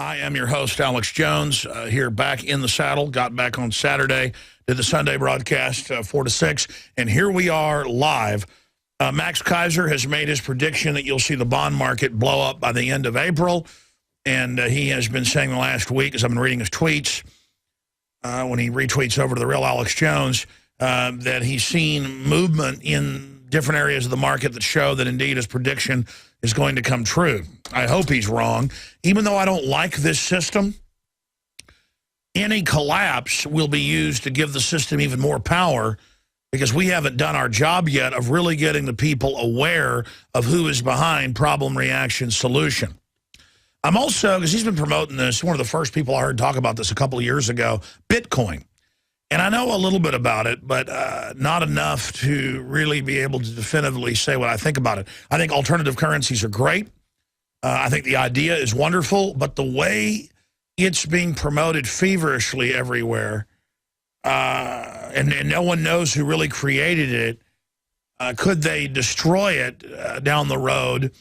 I am your host, Alex Jones, here back in the saddle. Got back on Saturday, did the Sunday broadcast 4 to 6, and here we are live. Max Keiser has made his prediction that you'll see the bond market blow up by the end of April, and he has been saying the last week, as I've been reading his tweets, when he retweets over to the real Alex Jones, that he's seen movement in different areas of the market that show that indeed his prediction is going to come true. I hope he's wrong. Even though I don't like this system, any collapse will be used to give the system even more power, because we haven't done our job yet of really getting the people aware of who is behind problem, reaction, solution. I'm also, because he's been promoting this, one of the first people I heard talk about this a couple of years ago, Bitcoin. And I know a little bit about it, but not enough to really be able to definitively say what I think about it. I think alternative currencies are great. I think the idea is wonderful, but the way it's being promoted feverishly everywhere, and no one knows who really created it, could they destroy it down the road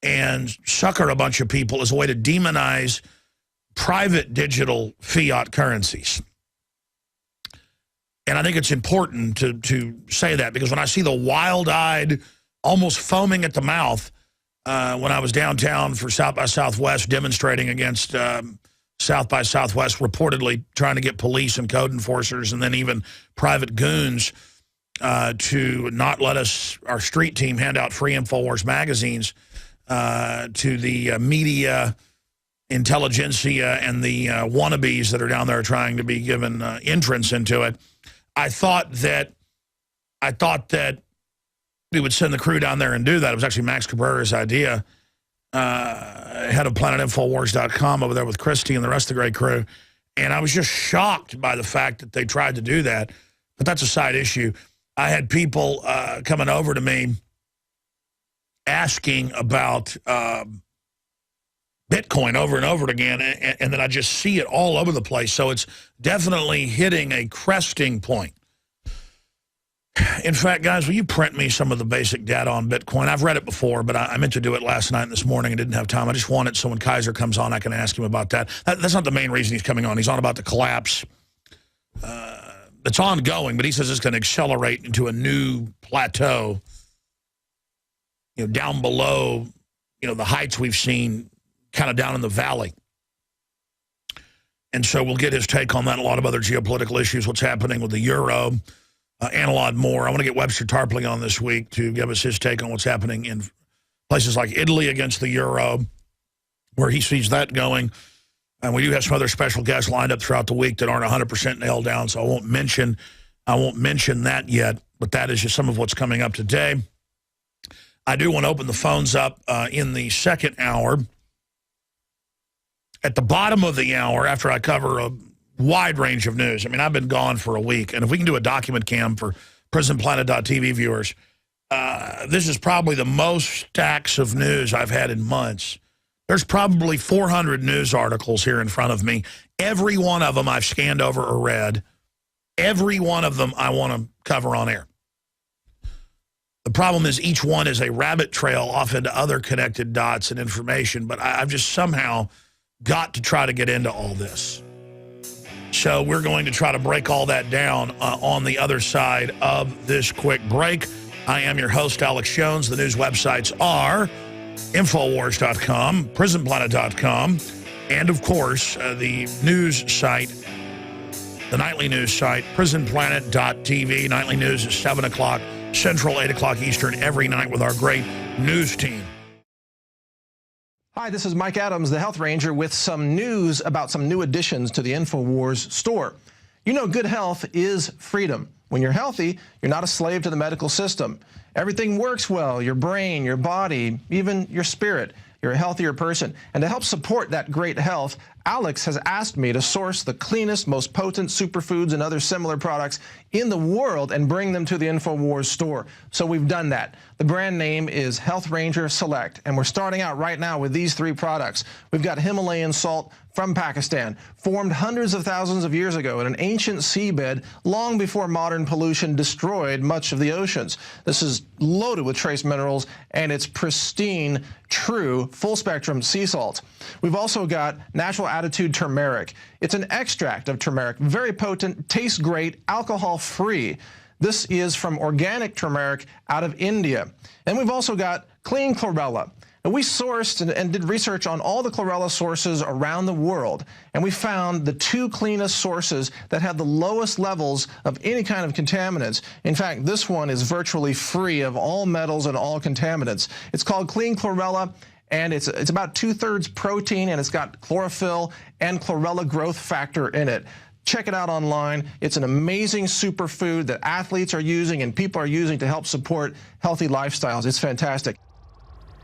and sucker a bunch of people as a way to demonize private digital fiat currencies? And I think it's important to say that, because when I see the wild-eyed, almost foaming at the mouth, when I was downtown for South by Southwest demonstrating against South by Southwest, reportedly trying to get police and code enforcers and then even private goons to not let us, our street team, hand out free InfoWars magazines to the media, intelligentsia, and the wannabes that are down there trying to be given entrance into it. I thought that we would send the crew down there and do that. It was actually Max Cabrera's idea, head of PlanetInfoWars.com over there with Christy and the rest of the great crew. And I was just shocked by the fact that they tried to do that. But that's a side issue. I had people coming over to me asking about Bitcoin over and over again, and then I just see it all over the place. So it's definitely hitting a cresting point. In fact, guys, will you print me some of the basic data on Bitcoin? I've read it before, but I meant to do it last night and this morning and didn't have time. I just want it so when Keiser comes on, I can ask him about that. That's not the main reason he's coming on. He's on about the collapse that's ongoing, but he says it's going to accelerate into a new plateau, down below, the heights we've seen kind of down in the valley. And so we'll get his take on that and a lot of other geopolitical issues, what's happening with the euro, and a lot more. I want to get Webster Tarpley on this week to give us his take on what's happening in places like Italy against the euro, where he sees that going. And we do have some other special guests lined up throughout the week that aren't 100% nailed down, so I won't mention that yet, but that is just some of what's coming up today. I do want to open the phones up in the second hour. At the bottom of the hour, after I cover a wide range of news, I mean, I've been gone for a week, and if we can do a document cam for PrisonPlanet.tv viewers, this is probably the most stacks of news I've had in months. There's probably 400 news articles here in front of me. Every one of them I've scanned over or read. Every one of them I want to cover on air. The problem is each one is a rabbit trail off into other connected dots and information, but I've just somehow got to try to get into all this. So we're going to try to break all that down on the other side of this quick break. I am your host, Alex Jones. The news websites are Infowars.com, PrisonPlanet.com, and, of course, the news site, the nightly news site, PrisonPlanet.tv. Nightly news is 7 o'clock Central, 8 o'clock Eastern every night with our great news team. Hi, this is Mike Adams, the Health Ranger, with some news about some new additions to the InfoWars store. You know, good health is freedom. When you're healthy, you're not a slave to the medical system. Everything works well, your brain, your body, even your spirit. You're a healthier person. And to help support that great health, Alex has asked me to source the cleanest, most potent superfoods and other similar products in the world and bring them to the InfoWars store. So we've done that. The brand name is Health Ranger Select, and we're starting out right now with these 3 products. We've got Himalayan salt from Pakistan, formed hundreds of thousands of years ago in an ancient seabed long before modern pollution destroyed much of the oceans. This is loaded with trace minerals, and it's pristine, true, full-spectrum sea salt. We've also got Natural Attitude Turmeric. It's an extract of turmeric, very potent, tastes great, alcohol-free. This is from organic turmeric out of India. And we've also got Clean Chlorella. And we sourced and did research on all the chlorella sources around the world, and we found the 2 cleanest sources that have the lowest levels of any kind of contaminants. In fact, this one is virtually free of all metals and all contaminants. It's called Clean Chlorella, and it's about 2/3 protein, and it's got chlorophyll and chlorella growth factor in it. Check it out online. It's an amazing superfood that athletes are using and people are using to help support healthy lifestyles. It's fantastic.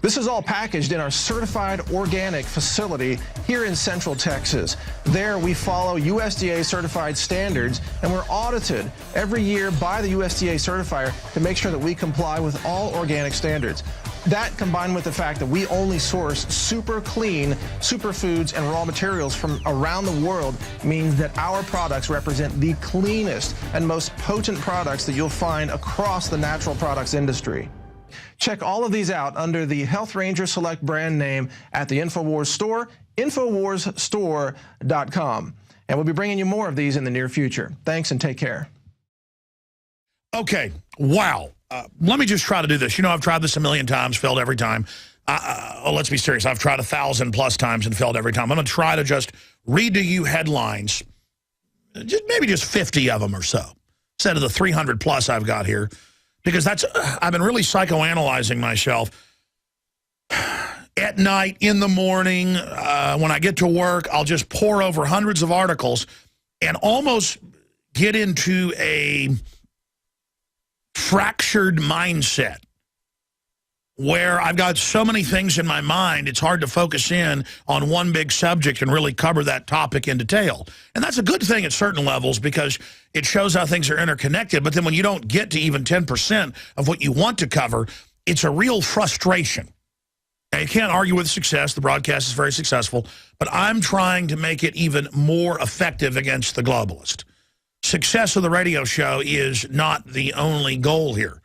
This is all packaged in our certified organic facility here in Central Texas. There we follow USDA certified standards, and we're audited every year by the USDA certifier to make sure that we comply with all organic standards. That, combined with the fact that we only source super clean superfoods and raw materials from around the world, means that our products represent the cleanest and most potent products that you'll find across the natural products industry. Check all of these out under the Health Ranger Select brand name at the InfoWars store, InfoWarsStore.com. And we'll be bringing you more of these in the near future. Thanks and take care. Okay, wow. Let me just try to do this. You know, I've tried this a million times, failed every time. Let's be serious. I've tried 1,000+ times and failed every time. I'm going to try to just read to you headlines, maybe just 50 of them or so, instead of the 300+ I've got here. Because I've been really psychoanalyzing myself at night, in the morning, when I get to work. I'll just pore over hundreds of articles and almost get into a fractured mindset where I've got so many things in my mind, it's hard to focus in on one big subject and really cover that topic in detail. And that's a good thing at certain levels because it shows how things are interconnected. But then when you don't get to even 10% of what you want to cover, it's a real frustration. Now, you can't argue with success. The broadcast is very successful. But I'm trying to make it even more effective against the globalist. Success of the radio show is not the only goal here.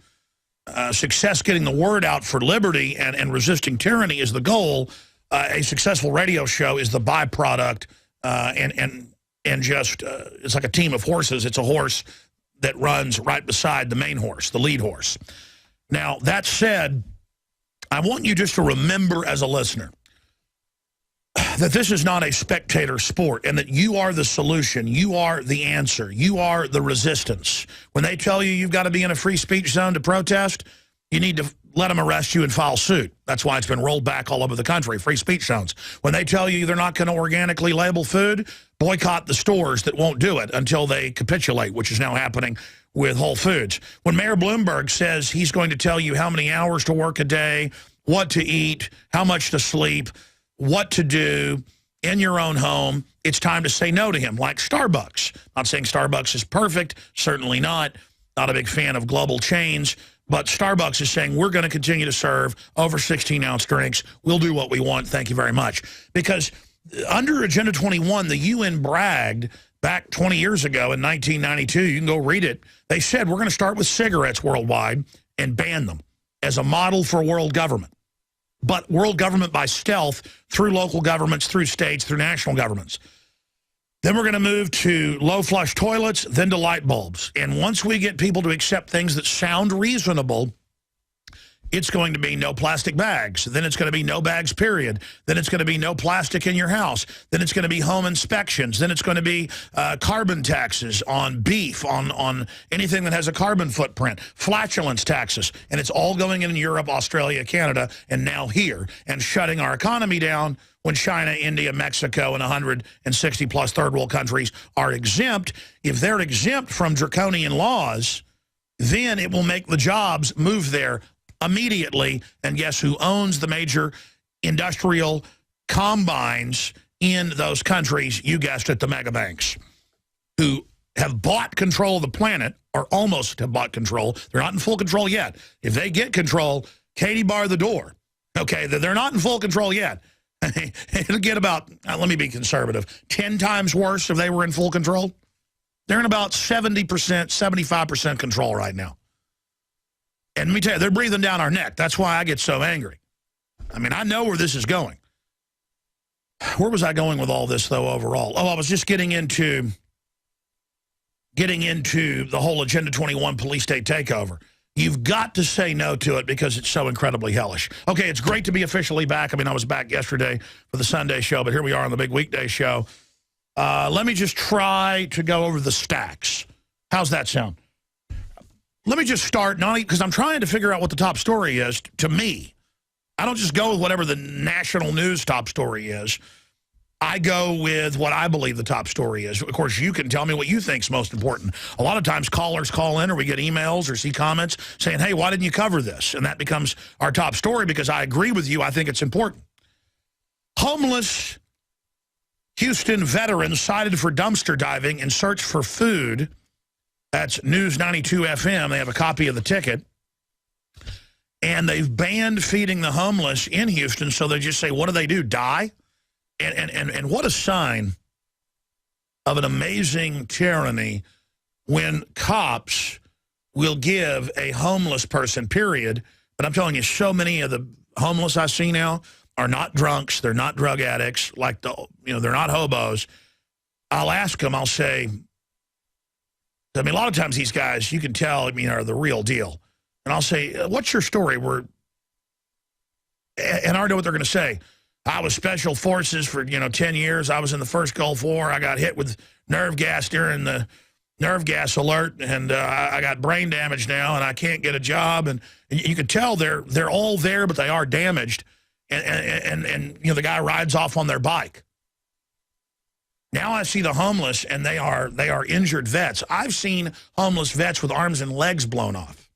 Success getting the word out for liberty and resisting tyranny is the goal. A successful radio show is the byproduct, and just it's like a team of horses. It's a horse that runs right beside the main horse, the lead horse. Now, that said, I want you just to remember as a listener that this is not a spectator sport and that you are the solution. You are the answer. You are the resistance. When they tell you you've got to be in a free speech zone to protest, you need to let them arrest you and file suit. That's why it's been rolled back all over the country, free speech zones. When they tell you they're not going to organically label food, boycott the stores that won't do it until they capitulate, which is now happening with Whole Foods. When Mayor Bloomberg says he's going to tell you how many hours to work a day, what to eat, how much to sleep, what to do in your own home, it's time to say no to him, like Starbucks. Not saying Starbucks is perfect, certainly not. Not a big fan of global chains, but Starbucks is saying we're going to continue to serve over 16-ounce drinks. We'll do what we want. Thank you very much. Because under Agenda 21, the UN bragged back 20 years ago in 1992, you can go read it, they said we're going to start with cigarettes worldwide and ban them as a model for world government. But world government by stealth through local governments, through states, through national governments. Then we're going to move to low flush toilets, then to light bulbs. And once we get people to accept things that sound reasonable, it's going to be no plastic bags. Then it's going to be no bags, period. Then it's going to be no plastic in your house. Then it's going to be home inspections. Then it's going to be carbon taxes on beef, on anything that has a carbon footprint, flatulence taxes. And it's all going in Europe, Australia, Canada, and now here, and shutting our economy down when China, India, Mexico, and 160+ third world countries are exempt. If they're exempt from draconian laws, then it will make the jobs move there immediately. And guess who owns the major industrial combines in those countries, you guessed it, the mega banks, who have bought control of the planet, or almost have bought control. They're not in full control yet. If they get control, Katie bar the door. Okay, they're not in full control yet. It'll get about, let me be conservative, 10 times worse if they were in full control. They're in about 70%, 75% control right now. And let me tell you, they're breathing down our neck. That's why I get so angry. I mean, I know where this is going. Where was I going with all this, though, overall? Oh, I was just getting into the whole Agenda 21 police state takeover. You've got to say no to it because it's so incredibly hellish. Okay, it's great to be officially back. I mean, I was back yesterday for the Sunday show, but here we are on the big weekday show. Let me just try to go over the stacks. How's that sound? Let me just start, not because I'm trying to figure out what the top story is to me. I don't just go with whatever the national news top story is. I go with what I believe the top story is. Of course, you can tell me what you think's most important. A lot of times callers call in or we get emails or see comments saying, hey, why didn't you cover this? And that becomes our top story because I agree with you. I think it's important. Homeless Houston veteran cited for dumpster diving in search for food. That's News 92 FM. They have a copy of the ticket. And they've banned feeding the homeless in Houston, so they just say, what do? Die? And what a sign of an amazing tyranny when cops will give a homeless person, period. But I'm telling you, so many of the homeless I see now are not drunks. They're not drug addicts. They're not hobos. I'll ask them, I'll say, I mean, a lot of times these guys, you can tell, are the real deal. And I'll say, what's your story? And I already know what they're going to say. I was special forces for, 10 years. I was in the first Gulf War. I got hit with nerve gas during the nerve gas alert, and I got brain damage now, and I can't get a job. And you can tell they're all there, but they are damaged. And the guy rides off on their bike. Now I see the homeless, and they are injured vets. I've seen homeless vets with arms and legs blown off.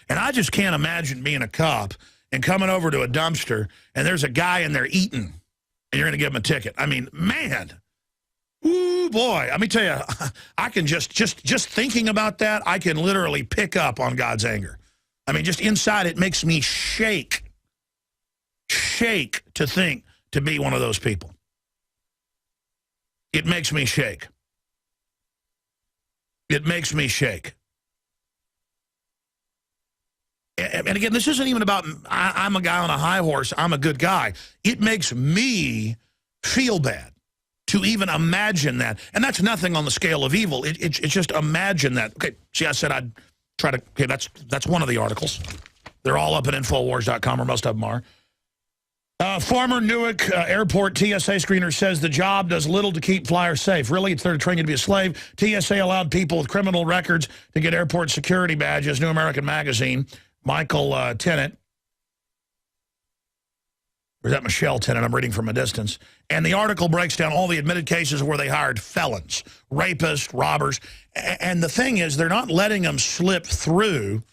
And I just can't imagine being a cop and coming over to a dumpster, and there's a guy in there eating, and you're going to give him a ticket. I mean, man, ooh, boy, let me tell you, I can just thinking about that, I can literally pick up on God's anger. I mean, just inside, it makes me shake to think to be one of those people. It makes me shake. It makes me shake. And again, this isn't even about I'm a guy on a high horse, I'm a good guy. It makes me feel bad to even imagine that. And that's nothing on the scale of evil. It's just imagine that. Okay, see, I said I'd try to, okay, that's one of the articles. They're all up at Infowars.com, or most of them are. Former Newark Airport TSA screener says the job does little to keep flyers safe. Really, it's there to train you to be a slave. TSA allowed people with criminal records to get airport security badges, New American Magazine. Michael Tennant, or is that Michelle Tennant? I'm reading from a distance. And the article breaks down all the admitted cases where they hired felons, rapists, robbers. And the thing is, they're not letting them slip through.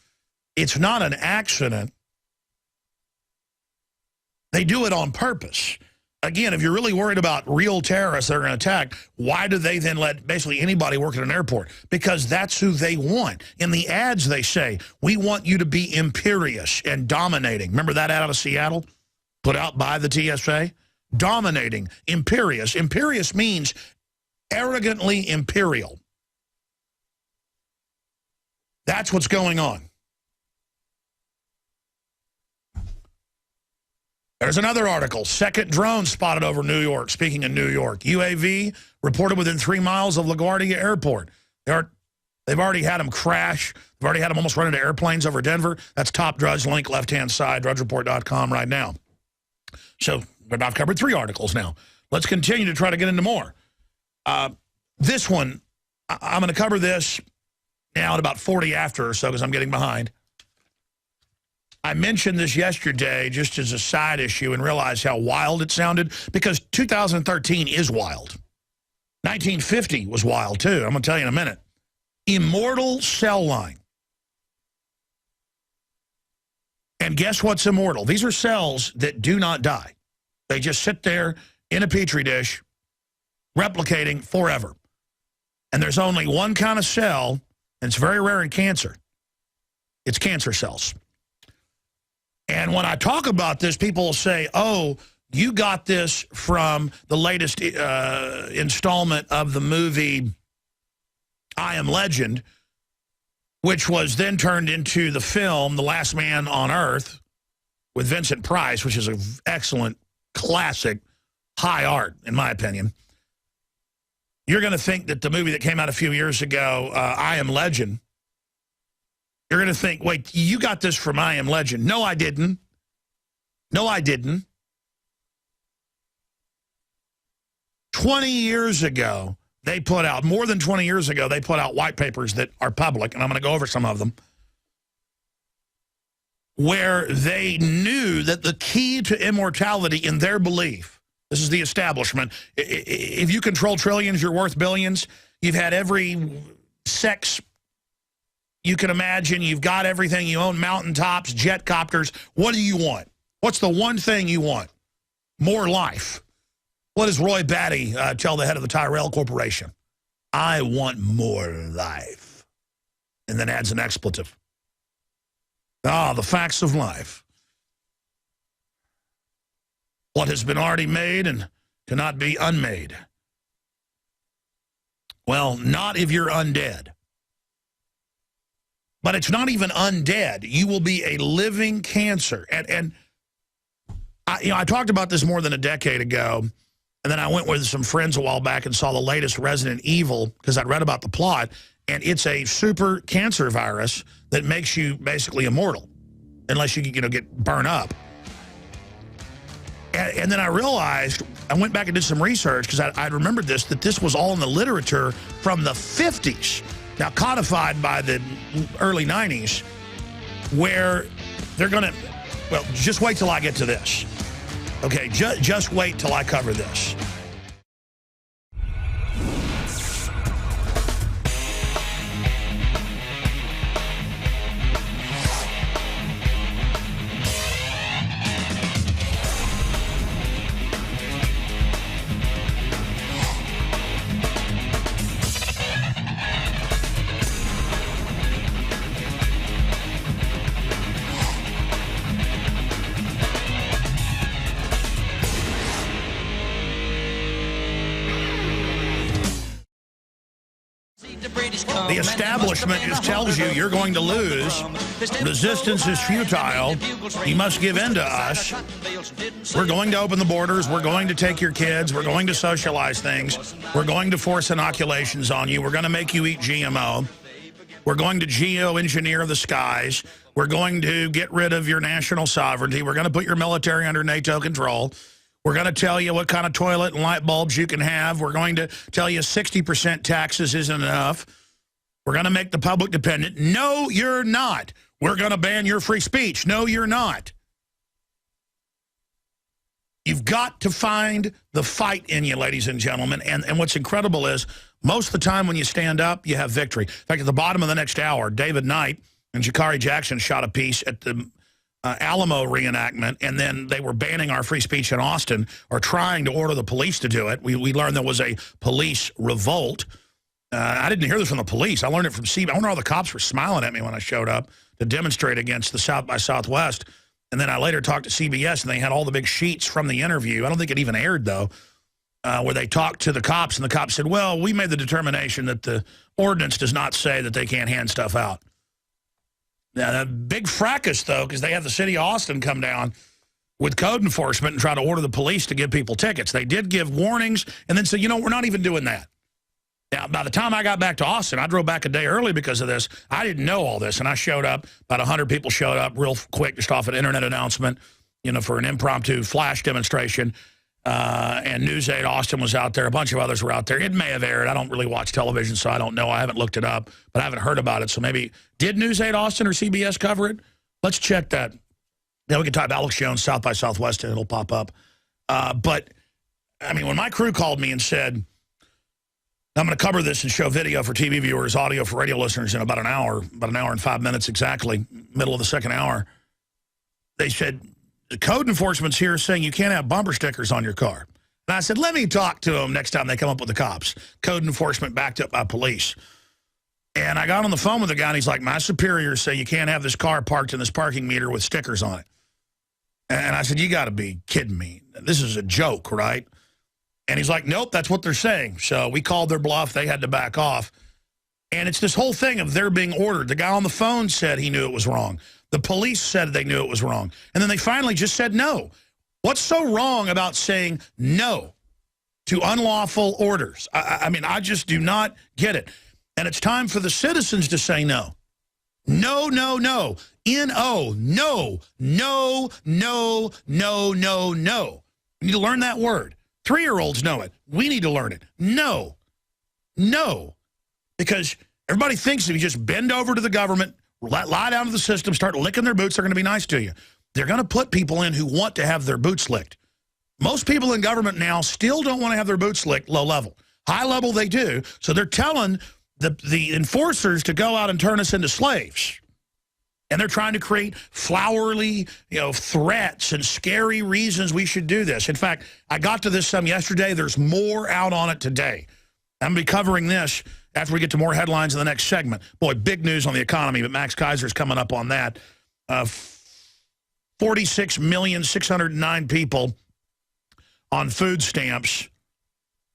It's not an accident. They do it on purpose. Again, if you're really worried about real terrorists that are going to attack, why do they then let basically anybody work at an airport? Because that's who they want. In the ads, they say, we want you to be imperious and dominating. Remember that ad out of Seattle, put out by the TSA? Dominating, imperious. Imperious means arrogantly imperial. That's what's going on. There's another article. Second drone spotted over New York. Speaking of New York, UAV reported within 3 miles of LaGuardia Airport. They've already had them crash. They've already had them almost run into airplanes over Denver. That's top Drudge link, left-hand side, drudgereport.com right now. So I've covered 3 articles now. Let's continue to try to get into more. This one, I'm going to cover this now at about 40 after or so because I'm getting behind. I mentioned this yesterday just as a side issue and realized how wild it sounded because 2013 is wild. 1950 was wild, too. I'm going to tell you in a minute. Immortal cell line. And guess what's immortal? These are cells that do not die. They just sit there in a petri dish, replicating forever. And there's only one kind of cell, and it's very rare in cancer. It's cancer cells. And when I talk about this, people will say, oh, you got this from the latest installment of the movie I Am Legend, which was then turned into the film The Last Man on Earth with Vincent Price, which is an excellent, classic, high art, in my opinion. You're going to think that the movie that came out a few years ago, I Am Legend, you're going to think, wait, you got this from I Am Legend. No, I didn't. No, I didn't. 20 years ago, they put out, more than 20 years ago, they put out white papers that are public, and I'm going to go over some of them, where they knew that the key to immortality in their belief, this is the establishment, if you control trillions, you're worth billions. You've had every sex you can imagine. You've got everything. You own mountaintops, jet copters. What do you want? What's the one thing you want? More life. What does Roy Batty tell the head of the Tyrell Corporation? I want more life. And then adds an expletive. Ah, the facts of life. What has been already made and cannot be unmade. Well, not if you're undead. But it's not even undead. You will be a living cancer. And I talked about this more than a decade ago, and then I went with some friends a while back and saw the latest Resident Evil because I'd read about the plot, and it's a super cancer virus that makes you basically immortal unless you get burned up. And then I realized, I went back and did some research because I remembered this, that this was all in the literature from the 50s. Now, codified by the early 90s, where they're going to, well, just wait till I get to this. Okay, just wait till I cover this. The establishment just tells you you're going to lose. Resistance is futile. You must give in to us. We're going to open the borders. We're going to take your kids. We're going to socialize things. We're going to force inoculations on you. We're going to make you eat GMO. We're going to geoengineer the skies. We're going to get rid of your national sovereignty. We're going to put your military under NATO control. We're going to tell you what kind of toilet and light bulbs you can have. We're going to tell you 60% taxes isn't enough. We're going to make the public dependent. No, you're not. We're going to ban your free speech. No, you're not. You've got to find the fight in you, ladies and gentlemen. And what's incredible is most of the time when you stand up, you have victory. In fact, at the bottom of the next hour, David Knight and Jakari Jackson shot a piece at the Alamo reenactment, and then they were banning our free speech in Austin or trying to order the police to do it. We learned there was a police revolt. I didn't hear this from the police. I learned it from CBS. I wonder how the cops were smiling at me when I showed up to demonstrate against the South by Southwest. And then I later talked to CBS, and they had all the big sheets from the interview. I don't think it even aired, though, where they talked to the cops, and the cops said, well, we made the determination that the ordinance does not say that they can't hand stuff out. Now, the big fracas, though, because they had the city of Austin come down with code enforcement and try to order the police to give people tickets. They did give warnings and then said, you know, we're not even doing that. Now, by the time I got back to Austin, I drove back a day early because of this. I didn't know all this, and I showed up. About 100 people showed up real quick just off an internet announcement, you know, for an impromptu flash demonstration. And News 8 Austin was out there. A bunch of others were out there. It may have aired. I don't really watch television, so I don't know. I haven't looked it up, but I haven't heard about it. So maybe, did News 8 Austin or CBS cover it? Let's check that. Then we can type Alex Jones, South by Southwest, and it'll pop up. But, I mean, when my crew called me and said, I'm going to cover this and show video for TV viewers, audio for radio listeners in about an hour and 5 minutes exactly, middle of the second hour. They said, the code enforcement's here saying you can't have bumper stickers on your car. And I said, let me talk to them next time they come up with the cops. Code enforcement backed up by police. And I got on the phone with the guy, and he's like, my superiors say you can't have this car parked in this parking meter with stickers on it. And I said, you got to be kidding me. This is a joke, right? And he's like, nope, that's what they're saying. So we called their bluff. They had to back off. And it's this whole thing of they're being ordered. The guy on the phone said he knew it was wrong. The police said they knew it was wrong. And then they finally just said no. What's so wrong about saying no to unlawful orders? I mean, I just do not get it. And it's time for the citizens to say no. No, no, no. N-O. No, no, no, no, no, no. We need to learn that word. 3-year-olds know it. We need to learn it. No. No. Because everybody thinks if you just bend over to the government, lie down to the system, start licking their boots, they're going to be nice to you. They're going to put people in who want to have their boots licked. Most people in government now still don't want to have their boots licked low level. High level, they do. So they're telling the enforcers to go out and turn us into slaves. And they're trying to create flowery, threats and scary reasons we should do this. In fact, I got to this some yesterday. There's more out on it today. I'm going to be covering this after we get to more headlines in the next segment. Boy, big news on the economy, but Max Kaiser's coming up on that. 46,609,000 people on food stamps,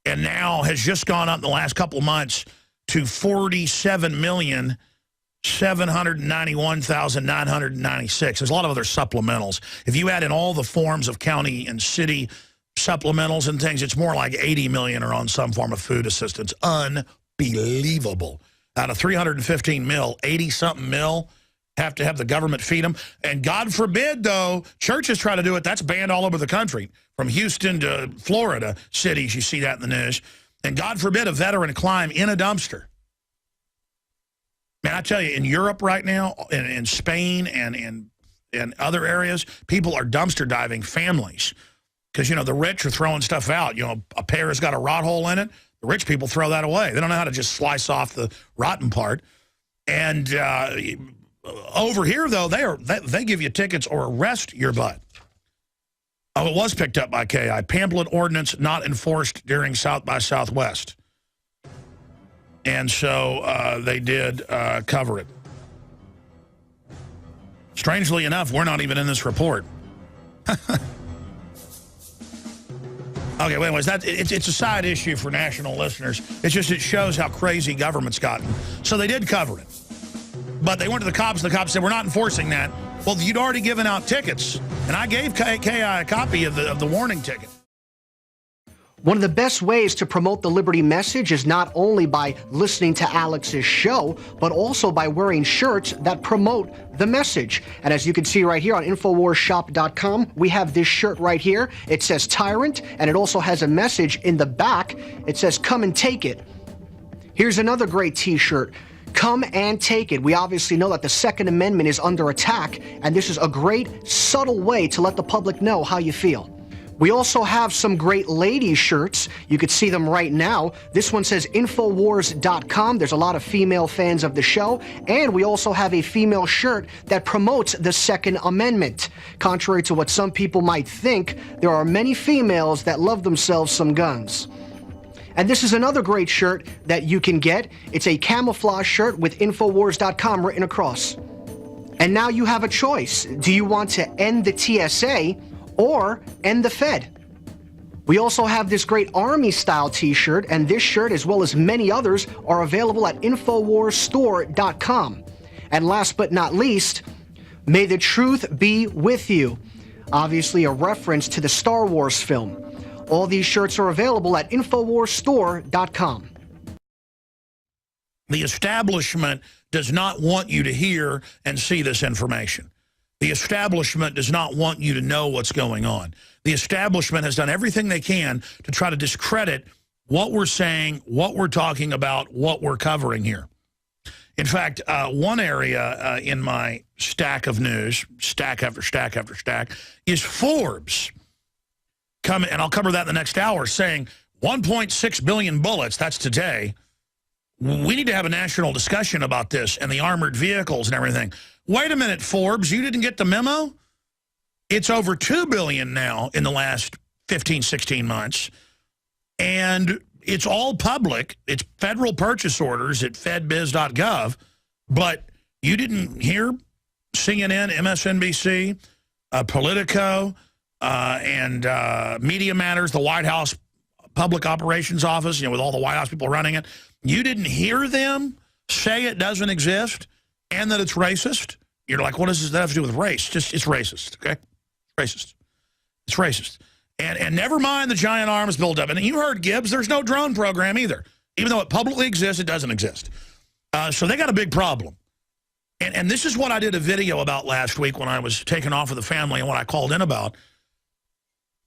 and now has just gone up in the last couple of months to 47,791,996. There's a lot of other supplementals. If you add in all the forms of county and city supplementals and things, it's more like 80 million are on some form of food assistance. Unbelievable. Out of 315 mil, 80-something mil have to have the government feed them. And God forbid, though, churches try to do it. That's banned all over the country, from Houston to Florida cities. You see that in the news. And God forbid a veteran climb in a dumpster. Man, I tell you, in Europe right now, in Spain and in other areas, people are dumpster diving families. Because, the rich are throwing stuff out. A pear has got a rot hole in it. The rich people throw that away. They don't know how to just slice off the rotten part. And over here, though, they give you tickets or arrest your butt. Oh, it was picked up by KI. Pamphlet ordinance not enforced during South by Southwest. And so they did cover it. Strangely enough, we're not even in this report. Okay, well, anyways, it's a side issue for national listeners. It shows how crazy government's gotten. So they did cover it. But they went to the cops, and the cops said, we're not enforcing that. Well, you'd already given out tickets, and I gave KI a copy of the warning ticket. One of the best ways to promote the Liberty message is not only by listening to Alex's show, but also by wearing shirts that promote the message. And as you can see right here on InfoWarsShop.com, we have this shirt right here. It says Tyrant, and it also has a message in the back. It says, come and take it. Here's another great t-shirt. Come and take it. We obviously know that the Second Amendment is under attack, and this is a great, subtle way to let the public know how you feel. We also have some great ladies shirts. You could see them right now. This one says Infowars.com. There's a lot of female fans of the show. And we also have a female shirt that promotes the Second Amendment. Contrary to what some people might think, there are many females that love themselves some guns. And this is another great shirt that you can get. It's a camouflage shirt with Infowars.com written across. And now you have a choice. Do you want to end the TSA or end the Fed? We also have this great Army-style t-shirt, and this shirt, as well as many others, are available at InfoWarsStore.com. And last but not least, may the truth be with you. Obviously a reference to the Star Wars film. All these shirts are available at InfoWarsStore.com. The establishment does not want you to hear and see this information. The establishment does not want you to know what's going on. The establishment has done everything they can to try to discredit what we're saying, what we're talking about, what we're covering here. In fact, one area in my stack of news, stack after stack after stack, is Forbes. And I'll cover that in the next hour, saying 1.6 billion bullets, that's today. We need to have a national discussion about this and the armored vehicles and everything. Wait a minute, Forbes, you didn't get the memo? It's over 2 billion now in the last 15, 16 months. And it's all public. It's federal purchase orders at fedbiz.gov. But you didn't hear CNN, MSNBC, Politico, and Media Matters, the White House Public Operations Office, with all the White House people running it. You didn't hear them say it doesn't exist and that it's racist. You're like, what does that have to do with race? It's racist, okay? Racist. It's racist. And never mind the giant arms buildup. And you heard Gibbs, there's no drone program either. Even though it publicly exists, it doesn't exist. So they got a big problem. And this is what I did a video about last week when I was taken off with the family and what I called in about.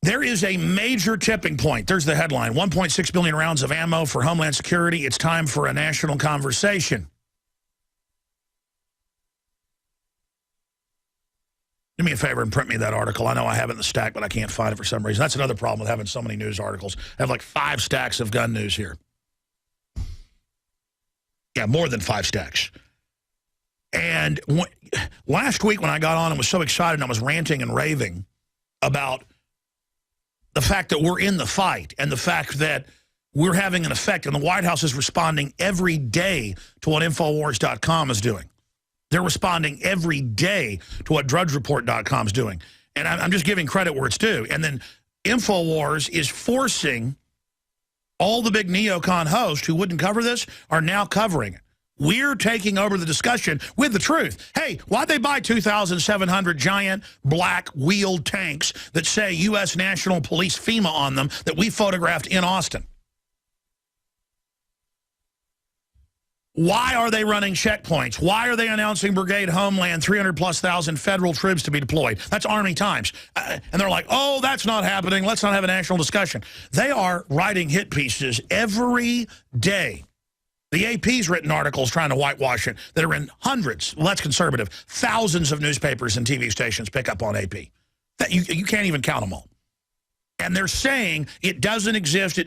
There is a major tipping point. There's the headline, 1.6 billion rounds of ammo for Homeland Security. It's time for a national conversation. Do me a favor and print me that article. I know I have it in the stack, but I can't find it for some reason. That's another problem with having so many news articles. I have like 5 stacks of gun news here. Yeah, more than 5 stacks. And last week when I got on and was so excited and I was ranting and raving about the fact that we're in the fight and the fact that we're having an effect and the White House is responding every day to what Infowars.com is doing. They're responding every day to what DrudgeReport.com is doing. And I'm just giving credit where it's due. And then Infowars is forcing all the big neocon hosts who wouldn't cover this are now covering it. We're taking over the discussion with the truth. Hey, why'd they buy 2,700 giant black wheeled tanks that say U.S. National Police FEMA on them that we photographed in Austin? Why are they running checkpoints? Why are they announcing Brigade Homeland, 300,000+ federal troops to be deployed? That's Army times. And they're like, oh, that's not happening. Let's not have a national discussion. They are writing hit pieces every day. The AP's written articles trying to whitewash it that are in hundreds, well, that's conservative, thousands of newspapers and TV stations pick up on AP. That you can't even count them all. And they're saying it doesn't exist,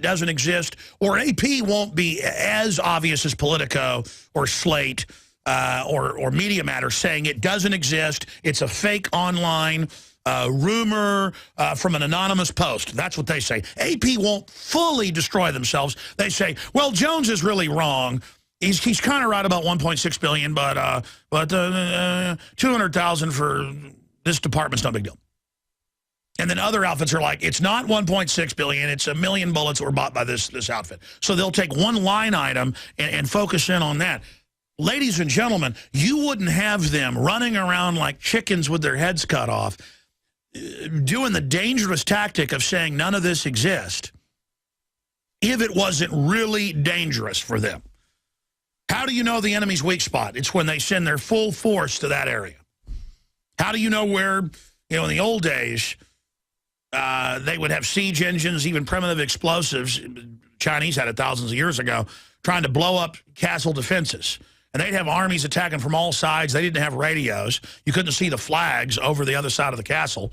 or AP won't be as obvious as Politico or Slate or Media Matters saying it doesn't exist, it's a fake online rumor from an anonymous post. That's what they say. AP won't fully destroy themselves. They say, well, Jones is really wrong. He's kind of right about 1.6 billion, but 200,000 for this department's no big deal. And then other outfits are like, it's not 1.6 billion, it's 1 million bullets that were bought by this outfit. So they'll take one line item and focus in on that. Ladies and gentlemen, you wouldn't have them running around like chickens with their heads cut off, doing the dangerous tactic of saying none of this exists if it wasn't really dangerous for them. How do you know the enemy's weak spot? It's when they send their full force to that area. How do you know where, in the old days, they would have siege engines, even primitive explosives. Chinese had it thousands of years ago, trying to blow up castle defenses. And they'd have armies attacking from all sides. They didn't have radios. You couldn't see the flags over the other side of the castle.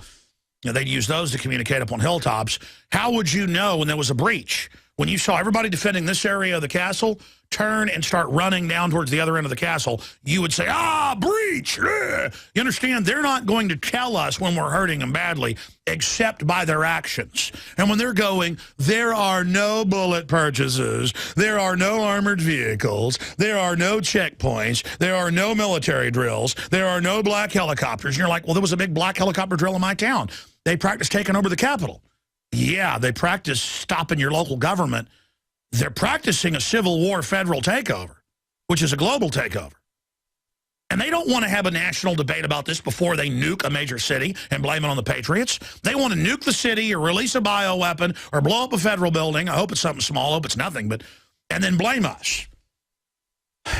They'd use those to communicate up on hilltops. How would you know when there was a breach? When you saw everybody defending this area of the castle, turn and start running down towards the other end of the castle, you would say, breach! You understand? They're not going to tell us when we're hurting them badly, except by their actions. And when they're going, there are no bullet purchases, there are no armored vehicles, there are no checkpoints, there are no military drills, there are no black helicopters. And you're like, well, there was a big black helicopter drill in my town. They practiced taking over the Capitol. Yeah, they practice stopping your local government. They're practicing a Civil War federal takeover, which is a global takeover. And they don't want to have a national debate about this before they nuke a major city and blame it on the Patriots. They want to nuke the city or release a bioweapon or blow up a federal building. I hope it's something small. I hope it's nothing. And then blame us.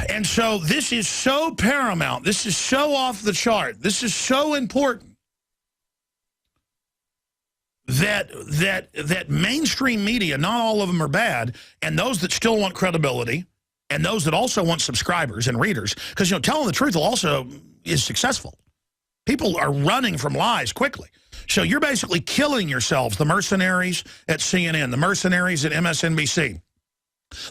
And so this is so paramount. This is so off the chart. This is so important. That mainstream media, not all of them are bad, and those that still want credibility, and those that also want subscribers and readers, because telling the truth also is successful. People are running from lies quickly. So you're basically killing yourselves, the mercenaries at CNN, the mercenaries at MSNBC,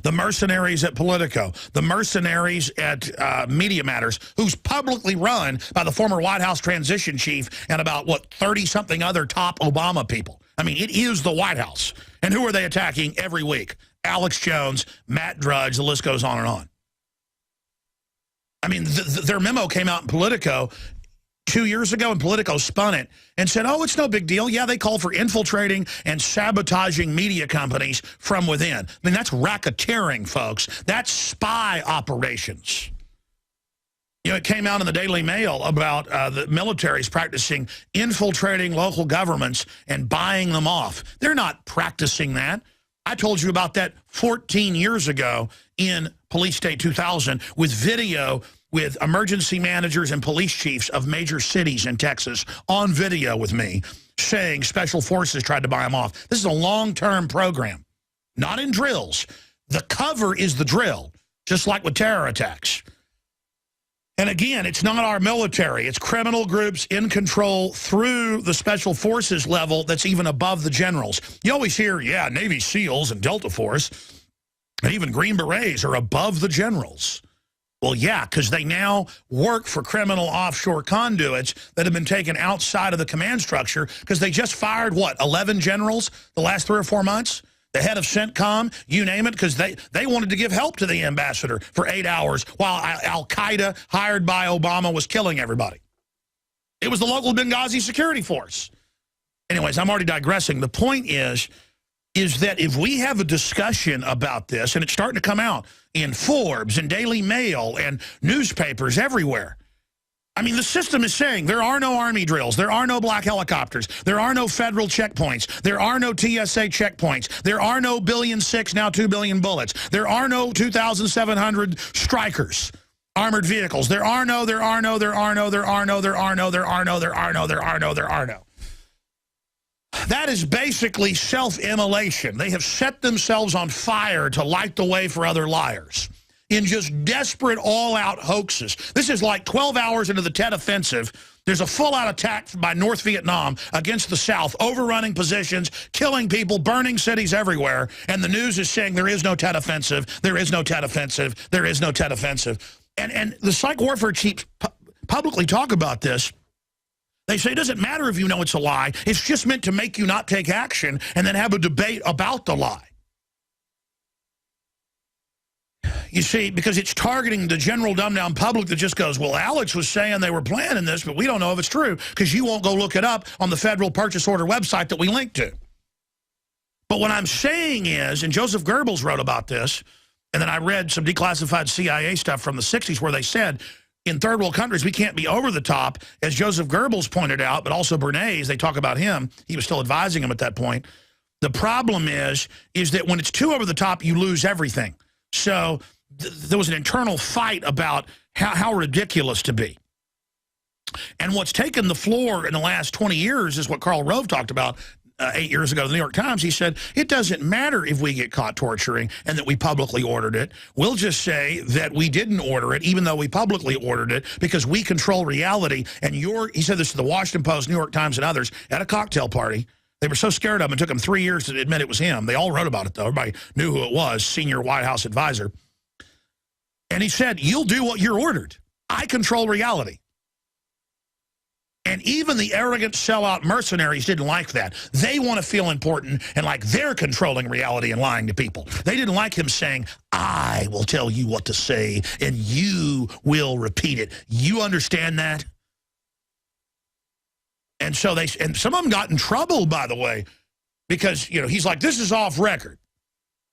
the mercenaries at Politico, the mercenaries at Media Matters, who's publicly run by the former White House transition chief and about, 30-something other top Obama people. I mean, it is the White House. And who are they attacking every week? Alex Jones, Matt Drudge, the list goes on and on. I mean, their memo came out in Politico 2 years ago, and Politico spun it and said, oh, it's no big deal. Yeah, they call for infiltrating and sabotaging media companies from within. I mean, that's racketeering, folks. That's spy operations. You know, it came out in the Daily Mail about the military's practicing infiltrating local governments and buying them off. They're not practicing that. I told you about that 14 years ago in Police State 2000 with video with emergency managers and police chiefs of major cities in Texas on video with me saying special forces tried to buy them off. This is a long-term program, not in drills. The cover is the drill, just like with terror attacks. And again, it's not our military. It's criminal groups in control through the special forces level that's even above the generals. You always hear, yeah, Navy SEALs and Delta Force and even Green Berets are above the generals. Well, yeah, because they now work for criminal offshore conduits that have been taken outside of the command structure because they just fired, what, 11 generals the last 3 or 4 months? The head of CENTCOM, you name it, because they wanted to give help to the ambassador for 8 hours while Al-Qaeda, hired by Obama, was killing everybody. It was the local Benghazi security force. Anyways, I'm already digressing. The point is that if we have a discussion about this, and it's starting to come out in Forbes and Daily Mail and newspapers everywhere, I mean, the system is saying there are no Army drills. There are no black helicopters. There are no federal checkpoints. There are no TSA checkpoints. There are no 1.6 billion, now 2 billion bullets. There are no 2,700 strikers, armored vehicles. There are no. That is basically self-immolation. They have set themselves on fire to light the way for other liars in just desperate, all-out hoaxes. This is like 12 hours into the Tet Offensive. There's a full-out attack by North Vietnam against the South, overrunning positions, killing people, burning cities everywhere, and the news is saying there is no Tet Offensive, there is no Tet Offensive, there is no Tet Offensive. And the psych warfare chiefs publicly talk about this. They say it doesn't matter if you know it's a lie. It's just meant to make you not take action and then have a debate about the lie. You see, because it's targeting the general dumbed-down public that just goes, well, Alex was saying they were planning this, but we don't know if it's true because you won't go look it up on the Federal Purchase Order website that we link to. But what I'm saying is, and Joseph Goebbels wrote about this, and then I read some declassified CIA stuff from the 60s where they said, in third world countries, we can't be over the top, as Joseph Goebbels pointed out, but also Bernays, they talk about him. He was still advising him at that point. The problem is that when it's too over the top, you lose everything. So there was an internal fight about how ridiculous to be. And what's taken the floor in the last 20 years is what Karl Rove talked about 8 years ago in the New York Times. He said, it doesn't matter if we get caught torturing and that we publicly ordered it. We'll just say that we didn't order it, even though we publicly ordered it, because we control reality. And he said this to the Washington Post, New York Times, and others at a cocktail party. They were so scared of him, it took them 3 years to admit it was him. They all wrote about it, though. Everybody knew who it was, senior White House advisor. And he said, you'll do what you're ordered. I control reality. And even the arrogant sellout mercenaries didn't like that. They want to feel important and like they're controlling reality and lying to people. They didn't like him saying, I will tell you what to say and you will repeat it. You understand that? And so some of them got in trouble, by the way, because, he's like, this is off record.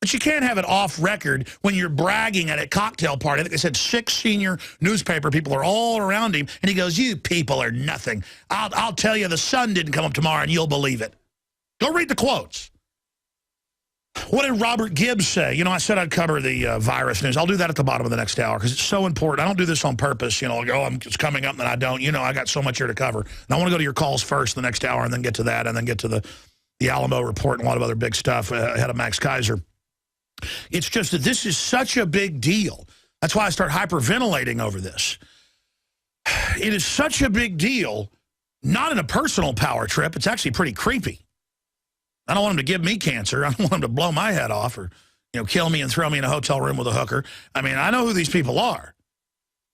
But you can't have it off record when you're bragging at a cocktail party. I think they said 6 senior newspaper people are all around him. And he goes, you people are nothing. I'll tell you the sun didn't come up tomorrow and you'll believe it. Go read the quotes. What did Robert Gibbs say? I said I'd cover the virus news. I'll do that at the bottom of the next hour because it's so important. I don't do this on purpose. It's coming up and then I don't. I got so much here to cover. And I want to go to your calls first the next hour and then get to that and then get to the Alamo report and a lot of other big stuff ahead of Max Kaiser. It's just that this is such a big deal. That's why I start hyperventilating over this. It is such a big deal, not in a personal power trip. It's actually pretty creepy. I don't want him to give me cancer. I don't want him to blow my head off or, kill me and throw me in a hotel room with a hooker. I mean, I know who these people are.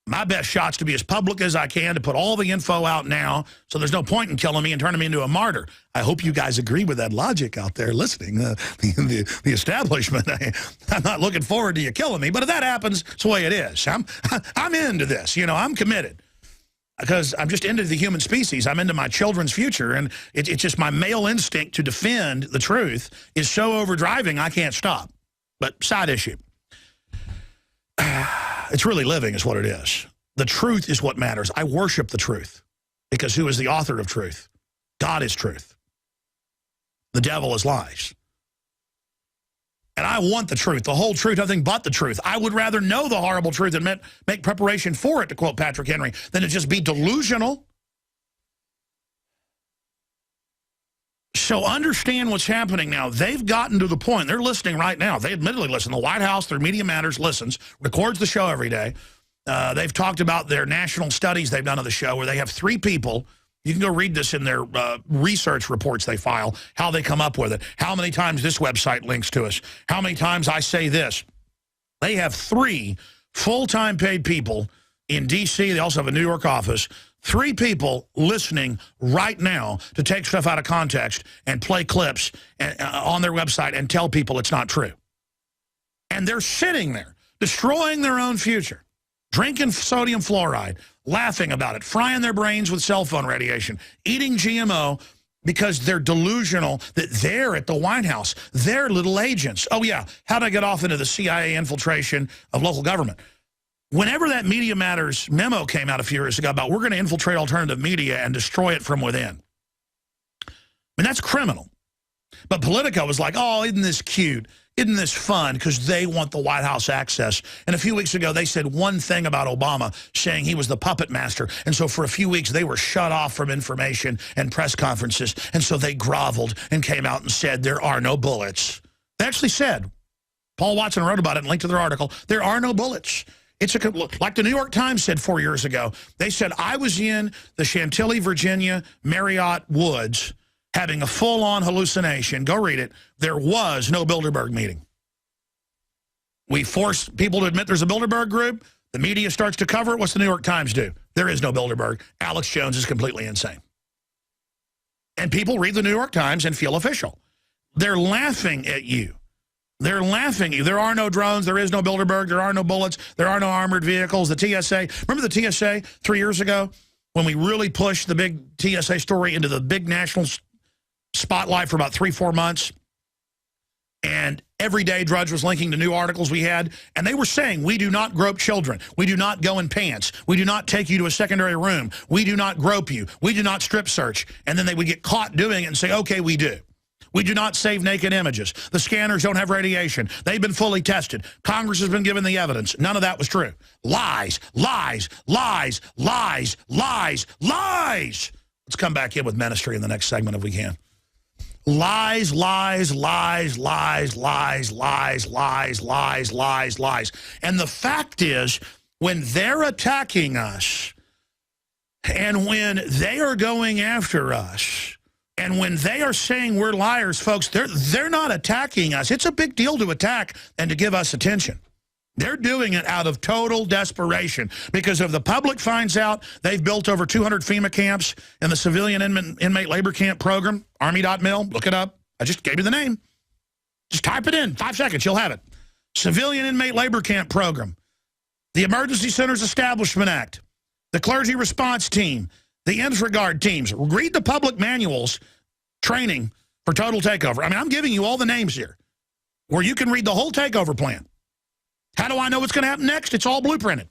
My best shot's to be as public as I can, to put all the info out now, so there's no point in killing me and turning me into a martyr. I hope you guys agree with that logic out there listening. The establishment, I'm not looking forward to you killing me, but if that happens, it's the way it is. I'm into this. You know, I'm committed. Because I'm just into the human species. I'm into my children's future, and it's just my male instinct to defend the truth is so overdriving I can't stop. But side issue. It's really living is what it is. The truth is what matters. I worship the truth because who is the author of truth? God is truth. The devil is lies. And I want the truth, the whole truth, nothing but the truth. I would rather know the horrible truth and make preparation for it, to quote Patrick Henry, than to just be delusional. So understand what's happening now. They've gotten to the point. They're listening right now. They admittedly listen. The White House, through Media Matters, listens, records the show every day. They've talked about their national studies they've done of the show where they have 3 people. You can go read this in their research reports they file, how they come up with it, how many times this website links to us, how many times I say this. They have 3 full-time paid people in D.C. They also have a New York office. 3 people listening right now to take stuff out of context and play clips on their website and tell people it's not true. And they're sitting there, destroying their own future, drinking sodium fluoride, laughing about it, frying their brains with cell phone radiation, eating GMO because they're delusional that they're at the White House. They're little agents. Oh, yeah, how did I get off into the CIA infiltration of local government? Whenever that Media Matters memo came out a few years ago about we're going to infiltrate alternative media and destroy it from within, I mean, that's criminal. But Politico was like, oh, isn't this cute? Isn't this fun? Because they want the White House access. And a few weeks ago, they said one thing about Obama, saying he was the puppet master. And so for a few weeks, they were shut off from information and press conferences. And so they groveled and came out and said, there are no bullets. They actually said, Paul Watson wrote about it and linked to their article, there are no bullets. It's like the New York Times said 4 years ago. They said, I was in the Chantilly, Virginia, Marriott Woods having a full-on hallucination. Go read it. There was no Bilderberg meeting. We force people to admit there's a Bilderberg group. The media starts to cover it. What's the New York Times do? There is no Bilderberg. Alex Jones is completely insane. And people read the New York Times and feel official. They're laughing at you. They're laughing at you. There are no drones. There is no Bilderberg. There are no bullets. There are no armored vehicles. The TSA. Remember the TSA 3 years ago when we really pushed the big TSA story into the big national spotlight for about 3-4 months? And every day Drudge was linking to new articles we had. And they were saying, we do not grope children. We do not go in pants. We do not take you to a secondary room. We do not grope you. We do not strip search. And then they would get caught doing it and say, okay, we do. We do not save naked images. The scanners don't have radiation. They've been fully tested. Congress has been given the evidence. None of that was true. Lies, lies, lies, lies, lies, lies. Let's come back in with ministry in the next segment if we can. Lies, lies, lies, lies, lies, lies, lies, lies, lies, lies. And the fact is, when they're attacking us and when they are going after us, and when they are saying we're liars, folks, they're not attacking us. It's a big deal to attack and to give us attention. They're doing it out of total desperation because if the public finds out they've built over 200 FEMA camps in the Civilian Inmate Labor Camp Program, Army.mil, look it up. I just gave you the name. Just type it in, 5 seconds, you'll have it. Civilian Inmate Labor Camp Program, the Emergency Centers Establishment Act, the Clergy Response Team, the InfraGard teams. Read the public manuals, training for total takeover. I mean, I'm giving you all the names here where you can read the whole takeover plan. How do I know what's going to happen next? It's all blueprinted.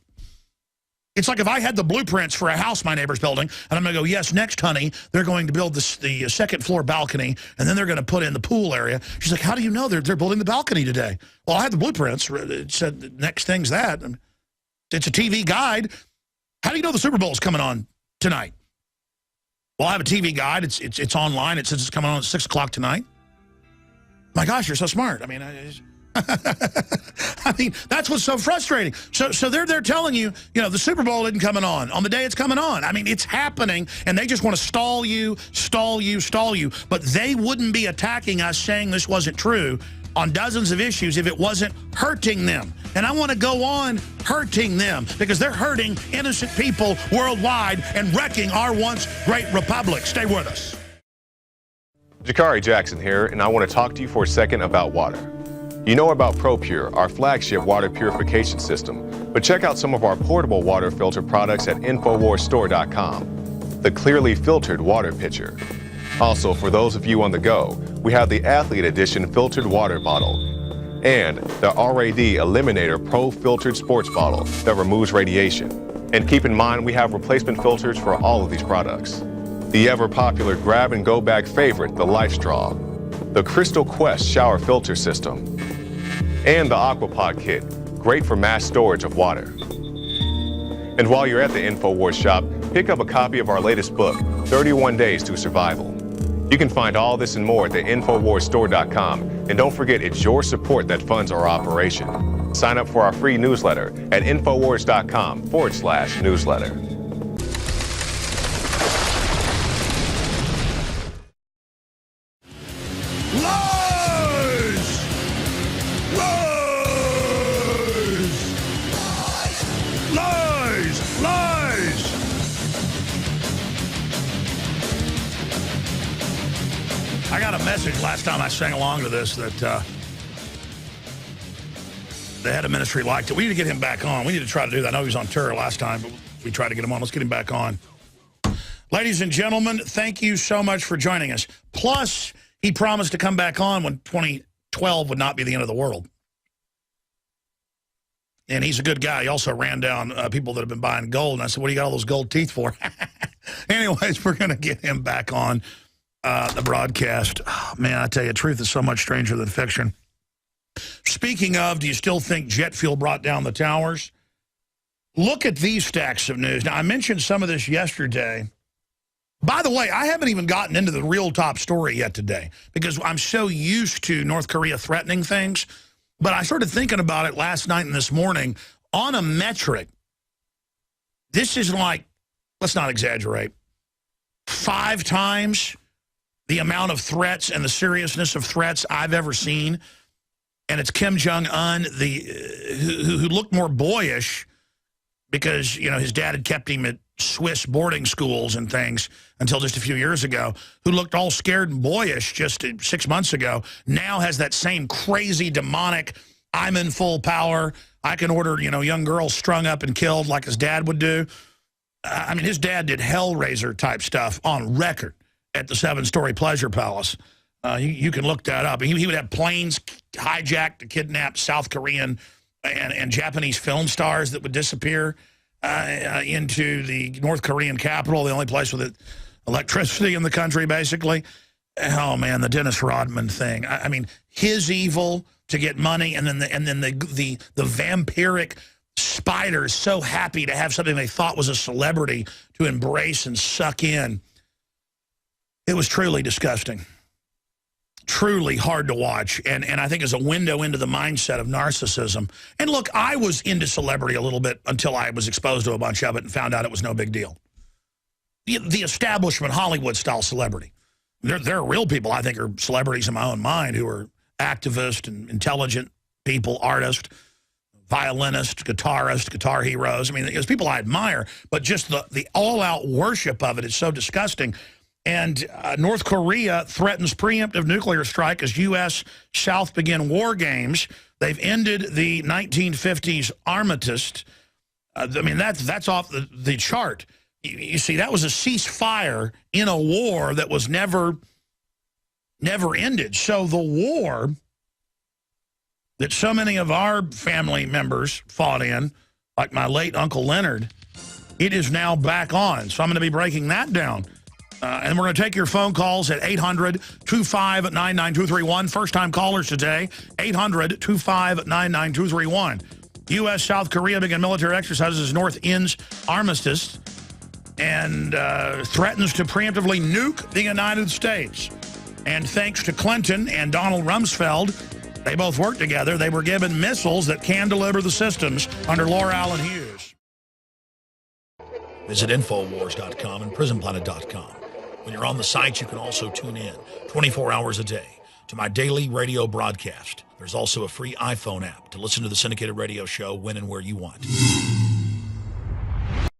It's like if I had the blueprints for a house my neighbor's building, and I'm going to go, yes, next, honey, they're going to build the second floor balcony, and then they're going to put in the pool area. She's like, how do you know they're building the balcony today? Well, I had the blueprints. It said the next thing's that. It's a TV guide. How do you know the Super Bowl is coming on tonight? Well, I have a TV guide. It's online. It says it's coming on at 6 o'clock tonight. My gosh, you're so smart. I mean, I mean, that's what's so frustrating. So they're telling you, the Super Bowl isn't coming on the day it's coming on. I mean, it's happening, and they just want to stall you. But they wouldn't be attacking us saying this wasn't true on dozens of issues if it wasn't hurting them. And I want to go on hurting them because they're hurting innocent people worldwide and wrecking our once great republic. Stay with us. Jakari Jackson here, and I want to talk to you for a second about water. You know about ProPure, our flagship water purification system, but check out some of our portable water filter products at InfoWarsStore.com. The clearly filtered water pitcher. Also, for those of you on the go, we have the Athlete Edition filtered water bottle and the RAD Eliminator Pro filtered sports bottle that removes radiation. And keep in mind, we have replacement filters for all of these products. The ever-popular grab-and-go bag favorite, the Life Straw, the Crystal Quest shower filter system, and the Aquapod kit, great for mass storage of water. And while you're at the InfoWars shop, pick up a copy of our latest book, 31 Days to Survival. You can find all this and more at the InfoWarsStore.com, and don't forget it's your support that funds our operation. Sign up for our free newsletter at InfoWars.com/newsletter. Lies! Lies! Lies! Lies! I got a message last time I sang along to this that the head of ministry liked it. We need to get him back on. We need to try to do that. I know he was on tour last time, but we tried to get him on. Let's get him back on. Ladies and gentlemen, thank you so much for joining us. Plus, he promised to come back on when 2012 would not be the end of the world. And he's a good guy. He also ran down people that have been buying gold. And I said, what do you got all those gold teeth for? Anyways, we're going to get him back on the broadcast. Oh, man, I tell you, truth is so much stranger than fiction. Speaking of, do you still think jet fuel brought down the towers? Look at these stacks of news. Now, I mentioned some of this yesterday. By the way, I haven't even gotten into the real top story yet today because I'm so used to North Korea threatening things. But I started thinking about it last night and this morning on a metric. This is like, let's not exaggerate, 5 times the amount of threats and the seriousness of threats I've ever seen. And it's Kim Jong-un, who looked more boyish because, you know, his dad had kept him at Swiss boarding schools and things until just a few years ago, who looked all scared and boyish just 6 months ago, now has that same crazy, demonic, I'm in full power, I can order, you know, young girls strung up and killed like his dad would do. I mean, his dad did Hellraiser-type stuff on record at the 7-story Pleasure Palace. You can look that up. He would have planes hijacked to kidnap South Korean and Japanese film stars that would disappear into the North Korean capital, the only place with electricity in the country, basically. Oh, man, the Dennis Rodman thing. I mean, his evil to get money, and then the vampiric spiders so happy to have something they thought was a celebrity to embrace and suck in. It was truly disgusting. Truly hard to watch, and I think is a window into the mindset of narcissism. And look, I was into celebrity a little bit until I was exposed to a bunch of it and found out it was no big deal. The establishment Hollywood-style celebrity. There are real people I think are celebrities in my own mind who are activists and intelligent people, artists, violinists, guitarists, guitar heroes. I mean, there's people I admire, but just the all-out worship of it is so disgusting. And North Korea threatens preemptive nuclear strike as U.S. South begin war games. They've ended the 1950s armistice. I mean, that's off the chart. You see, that was a ceasefire in a war that was never ended. So the war that so many of our family members fought in, like my late Uncle Leonard, it is now back on. So I'm going to be breaking that down. And we're going to take your phone calls at 800-259-9231. First-time callers today, 800-259-9231. U.S. South Korea began military exercises as North ends armistice and threatens to preemptively nuke the United States. And thanks to Clinton and Donald Rumsfeld, they both worked together. They were given missiles that can deliver the systems under Laura Allen Hughes. Visit Infowars.com and PrisonPlanet.com. When you're on the site, you can also tune in 24 hours a day to my daily radio broadcast. There's also a free iPhone app to listen to the syndicated radio show when and where you want.